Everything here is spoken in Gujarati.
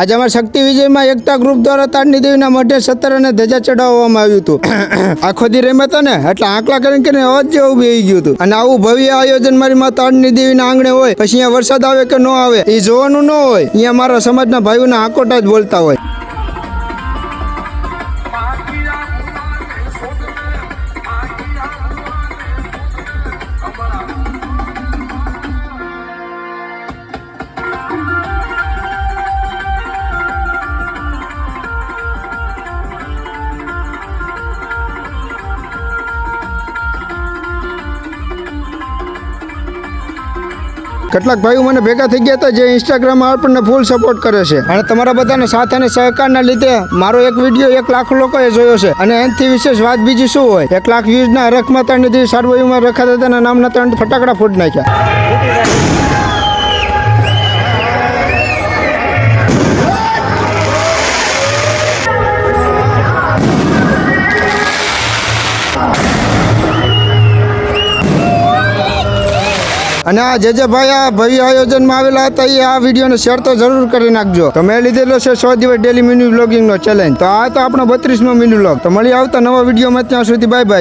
આજે અમારા શક્તિ વિજયમાં એકતા ગ્રુપ દ્વારા તાડની દેવીના મઢે 17 અને ધજા ચડાવવામાં આવ્યું હતું। આખો દી રમ્યા હતા ને એટલે આંકલા કરીને અવાજ જેવું બેહી ગયું હતું। અને આવું ભવ્ય આયોજન મારી માં તાડની દેવીના આંગણે હોય, પછી અહીંયા વરસાદ આવે કે ન આવે એ જોવાનું ન હોય, અહીંયા મારા સમાજના ભાઈઓના આકોટા જ બોલતા હોય। કેટલાક ભાઈઓ મને ભેગા થઈ ગયા હતા જે ઇન્સ્ટાગ્રામમાં આપણને ફૂલ સપોર્ટ કરે છે અને તમારા બધાના સાથ અને સહકારના લીધે મારો એક વિડીયો 1 લાખ લોકોએ જોયો છે। અને એનાથી વિશેષ વાત બીજી શું હોય, 1 લાખ વ્યૂઝના હરખમાં તાડની દેવી સાર્વજનિકમાં રખાતા તેના નામના 3 ફટાકડા ફૂટ નાખ્યા। અને આ જે ભાઈ આ ભવ્ય આયોજનમાં આવેલા હતા એ આ વિડીયોને શેર તો જરૂર કરી નાખજો। તો મેં લીધેલો છે 100 દિવસ ડેલી મિની વ્લોગિંગનો ચેલેન્જ। તો આ તો આપણો 32મો મિની વ્લોગ। તો મળી આવતા નવા વિડીયોમાં, ત્યાં સુધી બાય બાય।